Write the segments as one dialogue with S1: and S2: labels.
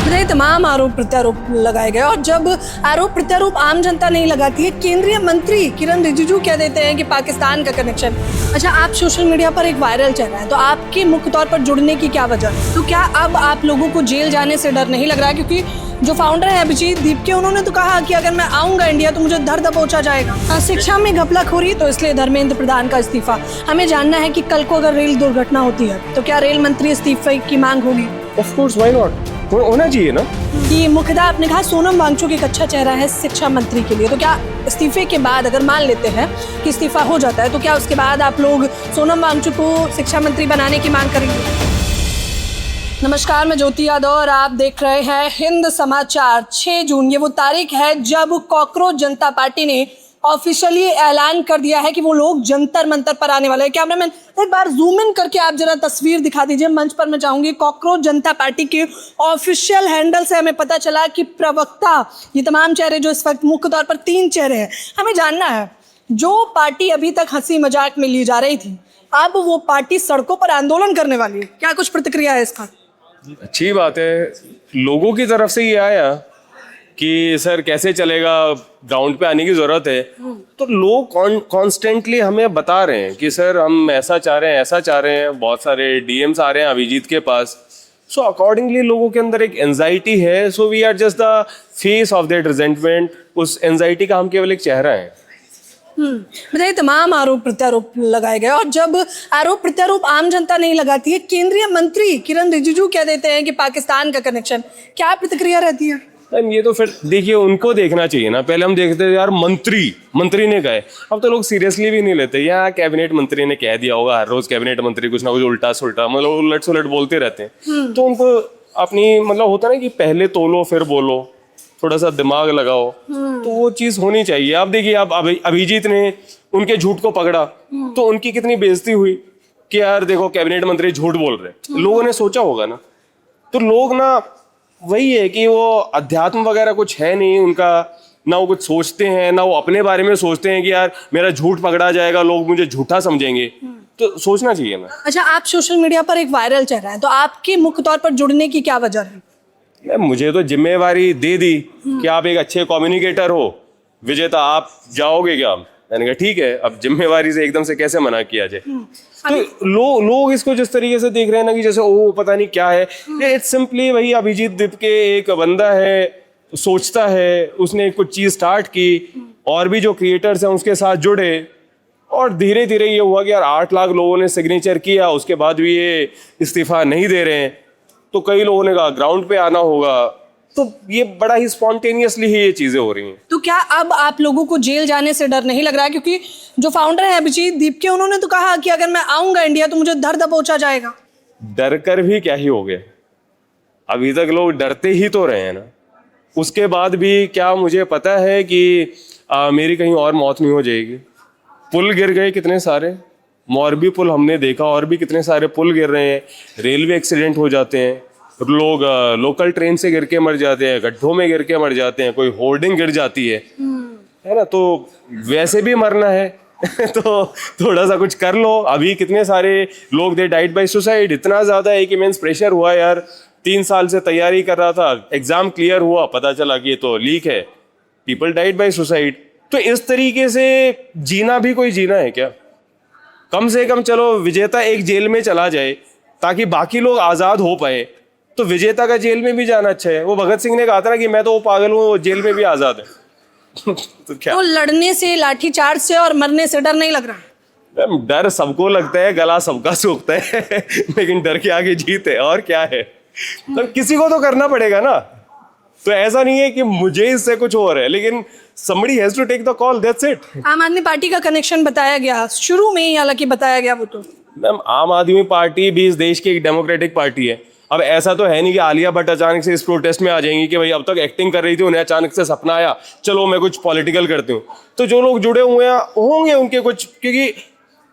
S1: बताइए, तमाम आरोप प्रत्यारोप लगाए गए और जब आरोप प्रत्यारोप आम जनता नहीं लगाती है, केंद्रीय मंत्री किरण रिजिजू कह देते हैं कि पाकिस्तान का कनेक्शन। अच्छा, आप सोशल मीडिया पर एक वायरल चल रहा है, तो आपके मुख्य तौर पर जुड़ने की क्या वजह है? तो क्या अब आप लोगों को जेल जाने से डर नहीं लग रहा है? क्योंकि जो फाउंडर है अभिजीत दीपके, उन्होंने तो कहा कि अगर मैं आऊंगा इंडिया तो मुझे धर दबोचा जाएगा। शिक्षा में घपलाखोरी, तो इसलिए धर्मेंद्र प्रधान का इस्तीफा। हमें जानना है कि कल को अगर रेल दुर्घटना होती है तो क्या रेल मंत्री इस्तीफे की मांग होगी?
S2: ऑफ कोर्स, व्हाई नॉट, होना चाहिए ना।
S1: कि मुख्यतः आपने कहा सोनम वांगचुक एक अच्छा चेहरा है शिक्षा मंत्री के लिए, तो क्या इस्तीफे के बाद, अगर मान लेते हैं कि इस्तीफा हो जाता है, तो क्या उसके बाद आप लोग सोनम वांगचुक को शिक्षा मंत्री बनाने की मांग करेंगे? नमस्कार, मैं ज्योति यादव और आप देख रहे हैं हिंद समाचार। 6 जून ये वो तारीख है जब कॉकरोच जनता पार्टी ने ऑफिशियली ऐलान कर दिया है कि वो लोग जंतर मंतर पर आने वाले हैं। कैमरामैन एक बार जूम इन करके आप जरा तस्वीर दिखा दीजिए मंच पर। मैं चाहूंगी, कॉकरोच जनता पार्टी के ऑफिशियल हैंडल से हमें पता चला कि प्रवक्ता, ये तमाम चेहरे जो इस वक्त मुख्य तौर पर 3 चेहरे हैं, हमें जानना है जो पार्टी अभी तक हंसी मजाक में ली जा रही थी, अब वो पार्टी सड़कों पर आंदोलन करने वाली है। क्या कुछ प्रतिक्रिया है इसका?
S2: अच्छी बात है, लोगों की तरफ से ये आया कि सर कैसे चलेगा, ग्राउंड पे आने की जरूरत है। तो लोग कॉन्स्टेंटली हमें बता रहे हैं कि सर हम ऐसा चाह रहे हैं, ऐसा चाह रहे हैं। बहुत सारे डीएम्स आ रहे हैं अभिजीत के पास। सो अकॉर्डिंगली लोगों के अंदर एक एंजाइटी है। So we are just the face of that resentment. उस एंजाइटी का हम केवल एक चेहरा है।
S1: बताइए, तमाम आरोप प्रत्यारोप लगाए गए और जब आरोप प्रत्यारोप आम जनता नहीं लगाती है, केंद्रीय मंत्री किरण रिजिजू कह देते हैं कि पाकिस्तान का कनेक्शन, क्या प्रतिक्रिया रहती है?
S2: ये तो फिर देखिए, उनको देखना चाहिए ना। पहले हम देखते थे यार मंत्री ने कहे, अब तो लोग सीरियसली भी नहीं लेते। या कैबिनेट मंत्री ने कह दिया होगा, हर रोज कैबिनेट मंत्री कुछ ना कुछ उल्टा सुल्टा मतलब उलट सुलट बोलते रहते हैं। तो उनको अपनी मतलब होता ना कि पहले तोलो फिर बोलो, थोड़ा सा दिमाग लगाओ, तो वो चीज होनी चाहिए। आप देखिए, आप अभिजीत ने उनके झूठ को पकड़ा तो उनकी कितनी बेइज्जती हुई कि यार देखो कैबिनेट मंत्री झूठ बोल रहे। लोगों ने सोचा होगा ना। तो लोग ना, वही है कि वो अध्यात्म वगैरह कुछ है नहीं उनका, ना वो कुछ सोचते हैं, ना वो अपने बारे में सोचते हैं कि यार मेरा झूठ पकड़ा जाएगा, लोग मुझे झूठा समझेंगे। तो सोचना चाहिए ना। अच्छा, आप सोशल मीडिया पर एक वायरल चल रहा है, तो आपके मुख्य तौर पर जुड़ने की क्या वजह है? मुझे तो जिम्मेवारी दे दी कि आप एक अच्छे कम्युनिकेटर हो, विजेता, आप जाओगे क्या? मैंने कहा ठीक है, अब जिम्मेवारी से एकदम से कैसे मना किया जाए। तो लोग इसको जिस तरीके से देख रहे हैं ना कि जैसे ओ पता नहीं क्या है। इट्स सिंपली वही, अभिजीत दीपके एक बंदा है, सोचता है, उसने कुछ चीज स्टार्ट की और भी जो क्रिएटर्स हैं उसके साथ जुड़े और धीरे धीरे ये हुआ कि यार 8 लाख लोगों ने सिग्नेचर किया, उसके बाद भी ये इस्तीफा नहीं दे रहे हैं। तो कई लोगों ने कहा ग्राउंड पे आना होगा। तो ये बड़ा ही स्पॉन्टेनियसली ही ये चीजें हो रही हैं। तो क्या अब आप लोगों को जेल जाने से डर नहीं लग रहा है? क्योंकि जो फाउंडर है अभिजीत दीपके, उन्होंने तो कहा कि अगर मैं आऊंगा इंडिया तो मुझे धर दबोचा जाएगा। डर कर भी क्या ही हो गया, अभी तक लोग डरते ही तो रहे हैं ना। उसके बाद भी क्या मुझे पता है कि मेरी कहीं और मौत नहीं हो जाएगी। पुल गिर गए कितने सारे, मोरबी पुल हमने देखा, और भी कितने सारे पुल गिर रहे हैं। रेलवे एक्सीडेंट हो जाते हैं, लोग लोकल ट्रेन से गिर के मर जाते हैं, गड्ढों में गिर के मर जाते हैं, कोई होर्डिंग गिर जाती है ना। तो वैसे भी मरना है तो थोड़ा सा कुछ कर लो। अभी कितने सारे लोग दे डाइड बाय सुसाइड। इतना ज्यादा है कि इमेंस प्रेशर हुआ यार। 3 साल से तैयारी कर रहा था, एग्जाम क्लियर हुआ, पता चला कि ये तो लीक है, पीपल डाइड बाय सुसाइड। तो इस तरीके से जीना भी कोई जीना है क्या? कम से कम चलो विजेता एक जेल में चला जाए ताकि बाकी लोग आजाद हो पाए। तो विजेता का जेल में भी जाना अच्छा है। वो भगत सिंह ने कहा था ना कि मैं तो वो पागल हूँ, वो जेल में भी आजाद है। तो क्या, तो लड़ने से, लाठीचार्ज से और मरने से डर नहीं लग रहा? डर सबको लगता है, गला सबका सूखता है लेकिन डर के आगे जीत है, और क्या है। तो किसी को तो करना पड़ेगा ना। तो ऐसा नहीं है कि मुझे इससे कुछ हो रहा है, लेकिन somebody has to take the call, that's it। आम आदमी पार्टी का कनेक्शन बताया गया शुरू में ही, हालांकि बताया गया वो तो। मैम, आम आदमी पार्टी भी इस देश की एक डेमोक्रेटिक पार्टी है। अब ऐसा तो है नहीं कि आलिया भट्ट अचानक से इस प्रोटेस्ट में आ जाएंगी कि भाई अब तक एक्टिंग कर रही थी, उन्हें अचानक से सपना आया चलो मैं कुछ पॉलिटिकल करती हूँ। तो जो लोग जुड़े हुए हैं होंगे उनके कुछ, क्योंकि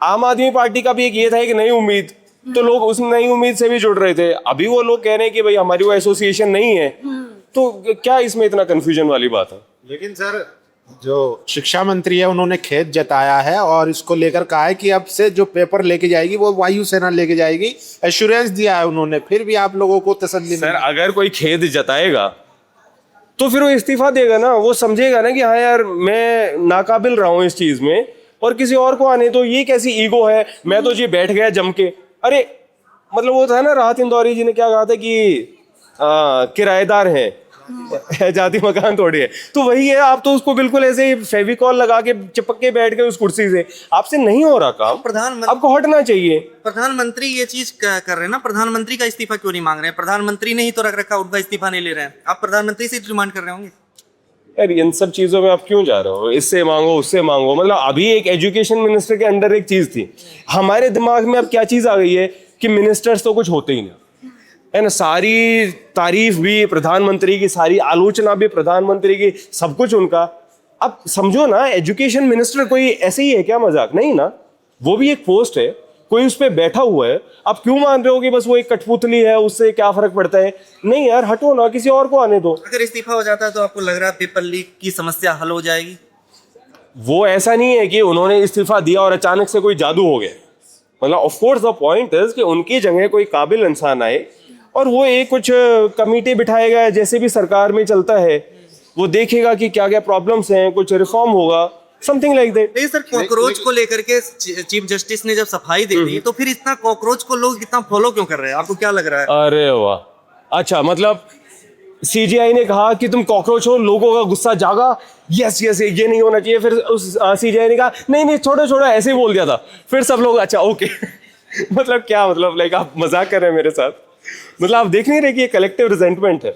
S2: आम आदमी पार्टी का भी एक ये था कि नई उम्मीद, तो लोग उस नई उम्मीद से भी जुड़ रहे थे। अभी वो लोग कह रहे हैं कि भाई हमारी वो एसोसिएशन नहीं है, तो क्या इसमें इतना कंफ्यूजन वाली बात है?
S3: लेकिन सर जो शिक्षा मंत्री है उन्होंने खेद जताया है और इसको लेकर कहा है कि अब से जो पेपर लेके जाएगी वो वायुसेना लेके जाएगी, एश्योरेंस दिया है उन्होंने। फिर भी आप लोगों को तसल्ली
S2: सर अगर कोई खेद जताएगा तो फिर वो इस्तीफा देगा ना, वो समझेगा ना कि हाँ यार मैं नाकाबिल रहा हूँ इस चीज में और किसी और को आने। तो ये कैसी ईगो है, मैं तो जी बैठ गया जम के। अरे मतलब वो था ना राहत इंदौरी जी ने क्या कहा था कि किराएदार हैं जाति मकान थोड़ी है, तो वही है। आप तो उसको बिल्कुल ऐसे फेविकॉल लगा के चिपक के बैठ गए उस कुर्सी से, आपसे नहीं हो रहा काम,
S4: प्रधानमंत्री
S2: आपको हटना चाहिए।
S4: प्रधानमंत्री ये चीज कर रहे हैं ना, प्रधानमंत्री का इस्तीफा क्यों नहीं मांग रहे हैं? प्रधानमंत्री ने ही तो रख रखा, उनका इस्तीफा नहीं ले रहे हैं, आप प्रधानमंत्री से डिमांड कर रहे होंगे।
S2: यार इन सब चीजों में आप क्यों जा रहे हो, इससे मांगो उससे मांगो। मतलब अभी एक एजुकेशन मिनिस्टर के अंडर एक चीज थी, हमारे दिमाग में अब क्या चीज आ गई है कि मिनिस्टर्स तो कुछ होते ही नहीं है ना। सारी तारीफ भी प्रधानमंत्री की, सारी आलोचना भी प्रधानमंत्री की, सब कुछ उनका। अब समझो ना, एजुकेशन मिनिस्टर कोई ऐसे ही है क्या, मजाक नहीं ना, वो भी एक पोस्ट है, कोई उस पर बैठा हुआ है। आप क्यों मान रहे हो कि बस वो एक कठपुतली है, उससे क्या फर्क पड़ता है? नहीं यार, हटो ना, किसी और को आने दो।
S4: अगर इस्तीफा हो जाता है तो आपको लग रहा है पेपर लीक की समस्या हल हो जाएगी?
S2: वो ऐसा नहीं है कि उन्होंने इस्तीफा दिया और अचानक से कोई जादू हो गया। मतलब of course the point is कि उनकी जगह कोई काबिल इंसान आए और वो एक कुछ कमेटी बिठाएगा, जैसे भी सरकार में चलता है, वो देखेगा कि क्या क्या प्रॉब्लम्स हैं, कुछ रिफॉर्म होगा, समथिंग लाइक दैट।
S4: नहीं सर, कॉकरोच को लेकर के चीफ जस्टिस ने जब सफाई दे दी तो फिर इतना कॉकरोच को लोग इतना फॉलो क्यों कर रहे हैं? आपको क्या लग रहा है?
S2: अरे वाह, अच्छा, मतलब सीजीआई ने कहा कि तुम कॉकरोच हो, लोगों का गुस्सा जागा, यस यस ये नहीं होना चाहिए। फिर उस सीजीआई ने कहा नहीं नहीं छोड़ो छोड़ो, ऐसे ही बोल दिया था। फिर सब लोग अच्छा ओके मतलब क्या, मतलब लाइक आप मजाक कर रहे हैं मेरे साथ? मतलब आप देख नहीं रहे कि ये कलेक्टिव रिजेंटमेंट है।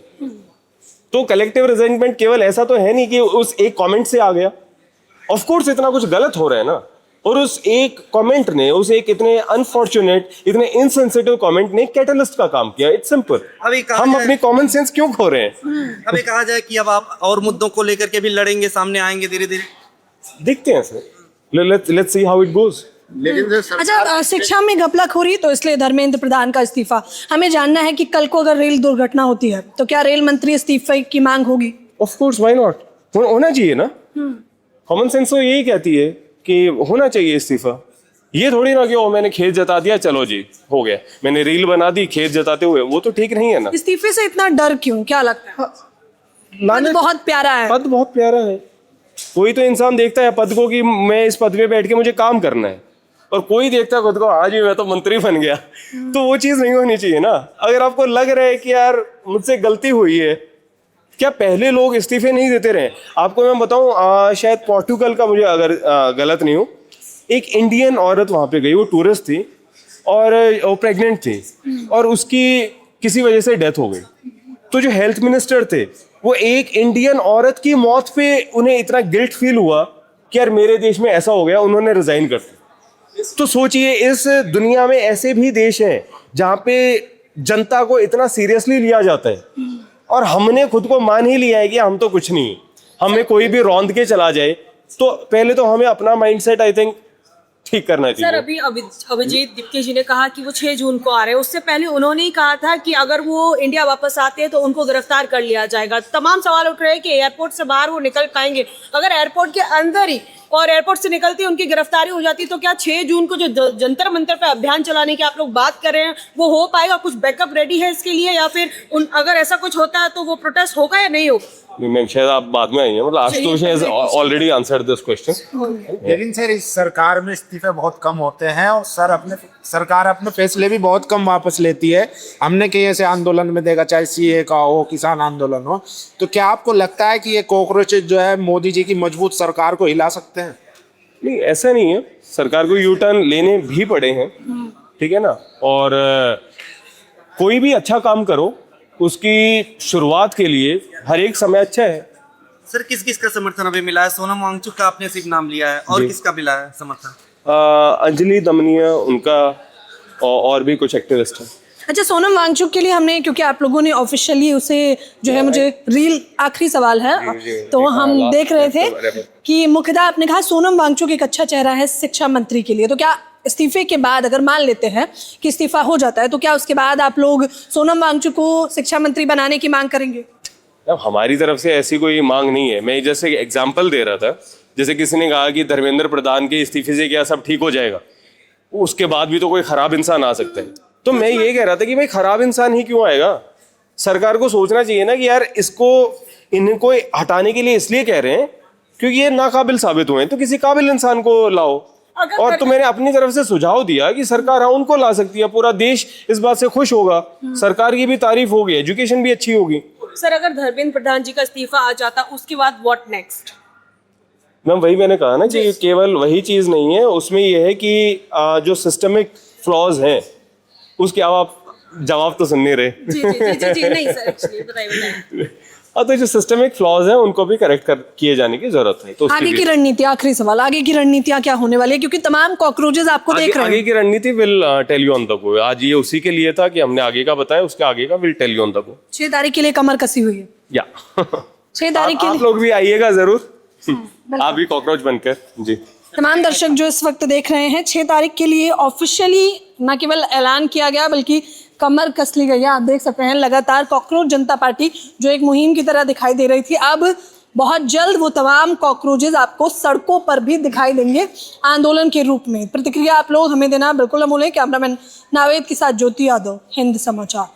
S2: तो कलेक्टिव रिजेंटमेंट केवल ऐसा तो है नहीं कि उस एक कमेंट से आ गया। ऑफ कोर्स इतना कुछ गलत हो रहा है ना, और उस एक कमेंट ने, उस एक इतने अनफॉर्चुनेट, इतने इनसेंसिटिव कमेंट ने कैटलिस्ट का काम किया। It's simple. हम अपनी कॉमन सेंस क्यों खो रहे हैं?
S4: अभी कहा जाए कि अब आप और मुद्दों को लेकर के भी लड़ेंगे, सामने आएंगे धीरे धीरे,
S2: देखते हैं sir, let's see how it goes.
S3: लेकिन
S1: अच्छा, शिक्षा में घपलाखोरी तो इसलिए धर्मेंद्र प्रधान का इस्तीफा। हमें जानना है कि कल को अगर रेल दुर्घटना होती है तो क्या रेल मंत्री इस्तीफे की मांग होगी?
S2: ऑफ कोर्स, व्हाई नॉट, होना चाहिए ना। कॉमन सेंस तो यही कहती है कि होना चाहिए इस्तीफा। ये थोड़ी ना कि ओ मैंने खेद जता दिया, चलो जी हो गया, मैंने रील बना दी खेद जताते हुए, वो तो ठीक नहीं है ना।
S1: इस्तीफे से इतना डर क्यों, क्या लगता है? पद बहुत प्यारा है।
S2: पद बहुत प्यारा है। कोई तो इंसान देखता है पद को कि मैं इस पद पे बैठ के मुझे काम करना है, और कोई देखता है खुद को आज ही मैं तो मंत्री बन गया। तो वो चीज नहीं होनी चाहिए ना। अगर आपको लग रहा है कि यार मुझसे गलती हुई है, क्या पहले लोग इस्तीफे नहीं देते रहे? आपको मैं बताऊं, शायद पोर्टुगल का, मुझे अगर गलत नहीं हूं, एक इंडियन औरत वहां पे गई, वो टूरिस्ट थी और वो प्रेग्नेंट थी और उसकी किसी वजह से डेथ हो गई। तो जो हेल्थ मिनिस्टर थे, वो एक इंडियन औरत की मौत पे उन्हें इतना गिल्ट फील हुआ कि यार मेरे देश में ऐसा हो गया, उन्होंने रिजाइन कर दिया। तो सोचिए, इस दुनिया में ऐसे भी देश हैं जहाँ पे जनता को इतना सीरियसली लिया जाता है, और हमने खुद को मान ही लिया है कि हम तो कुछ नहीं। हमें कोई भी रौंद के चला जाए तो पहले तो हमें अपना माइंडसेट आई थिंक ठीक करना चाहिए।
S5: सर, अभी अभिजीत दीप्ति जी ने कहा कि वो 6 जून को आ रहे हैं। उससे पहले उन्होंने ही कहा था कि अगर वो इंडिया वापस आते हैं तो उनको गिरफ्तार कर लिया जाएगा। तमाम सवाल उठ रहे हैं कि एयरपोर्ट से बाहर वो निकल पाएंगे। अगर एयरपोर्ट के अंदर ही और एयरपोर्ट से निकलती उनकी गिरफ्तारी हो जाती तो क्या 6 जून को जो जंतर मंतर पे अभियान चलाने की आप लोग बात कर रहे हैं वो हो पाएगा? कुछ बैकअप रेडी है इसके लिए, या फिर अगर ऐसा कुछ होता है तो वो प्रोटेस्ट होगा या नहीं होगा?
S2: मैम शायद आप बाद में आई हैं, मतलब Ashutosh has already answered this question.
S3: लेकिन सर इस सरकार में इस्तीफे बहुत कम होते हैं और सरकार अपने फैसले भी बहुत कम वापस लेती है। हमने कई ऐसे आंदोलन में देखा, चाहे सीए का हो, किसान आंदोलन हो। तो क्या आपको लगता है कि ये कॉकरोचेज जो है मोदी जी की मजबूत सरकार को हिला सकते हैं?
S2: नहीं, ऐसा नहीं है। सरकार को यू टर्न लेने भी पड़े हैं, ठीक है ना। और कोई भी अच्छा काम करो, उसकी शुरुआत के लिए हर एक समय अच्छा है।
S4: सर, किस किस का समर्थन अभी मिला है? सोनम वांगचुक का आपने सिर्फ नाम लिया है, और किसका मिला है समर्थन?
S2: अंजलि दमनिया, उनका, और भी कुछ एक्टिविस्ट हैं।
S1: अच्छा, सोनम वांगचुक के लिए हमने, क्योंकि आप लोगों ने ऑफिशियली उसे जो है, मुझे रील, आखिरी सवाल है, तो हम देख रहे थे कि मुखिदा आपने कहा सोनम वांगचुक एक अच्छा चेहरा है शिक्षा मंत्री के लिए। तो क्या इस्तीफे के बाद, अगर मान लेते हैं कि इस्तीफा हो जाता है, तो क्या उसके बाद आप लोग सोनम वांगचुक को शिक्षा मंत्री बनाने की मांग करेंगे?
S2: अब हमारी तरफ से ऐसी कोई मांग नहीं है। मैं जैसे एग्जांपल दे रहा था, जैसे किसी ने कहा कि धर्मेंद्र प्रधान के इस्तीफे से क्या सब ठीक हो जाएगा, उसके बाद भी तो कोई खराब इंसान आ सकता है। तो मैं ये कह रहा था कि भाई खराब इंसान ही क्यों आएगा, सरकार को सोचना चाहिए ना कि यार इनको हटाने के लिए इसलिए कह रहे हैं क्योंकि ये नाकाबिल साबित हुए हैं, तो किसी काबिल इंसान को लाओ। और तो मैंने अपनी तरफ से सुझाव दिया कि सरकार हाँ उनको ला सकती है, पूरा देश इस बात से खुश होगा, सरकार की भी तारीफ होगी, एजुकेशन भी अच्छी होगी।
S5: सर अगर धर्मेंद्र प्रधान जी का इस्तीफा आ जाता उसके बाद व्हाट नेक्स्ट?
S2: मैम वही मैंने कहा ना कि केवल वही चीज नहीं है, उसमें यह है कि जो सिस्टमिक फ्लॉज हैं उसके आप जवाब तो सुन नहीं रहे।
S5: जी जी जी जी, जी नहीं सर, एक्चुअली बताइए।
S2: हाँ, तो जो सिस्टमिक फ्लॉज हैं उनको भी करेक्ट किए जाने की जरूरत है। तो
S1: आगे की रणनीति, आखिरी सवाल, आगे की रणनीतियां क्या होने वाली है, क्योंकि तमाम कॉकरोचेस आपको देख रहे हैं।
S2: आगे की रणनीति will tell you on the go. आज ये उसी के लिए था कि हमने आगे का बताया, उसके आगे का will tell you on the go.
S1: 6 तारीख के लिए कमर कसी हुई है।
S2: या
S1: 6 तारीख के
S2: आप
S1: लिए
S2: लोग भी आइएगा जरूर, आप भी कॉकरोच बनकर। जी
S1: तमाम दर्शक जो इस वक्त देख रहे हैं, 6 तारीख के लिए ऑफिशियली न केवल ऐलान किया गया बल्कि कमर कस ली गई है। आप देख सकते हैं लगातार कॉकरोच जनता पार्टी जो एक मुहिम की तरह दिखाई दे रही थी, अब बहुत जल्द वो तमाम कॉकरोचेस आपको सड़कों पर भी दिखाई देंगे आंदोलन के रूप में। प्रतिक्रिया आप लोग हमें देना बिल्कुल अमूल्य है। कैमरामैन नावेद के साथ ज्योति यादव, हिंद समाचार।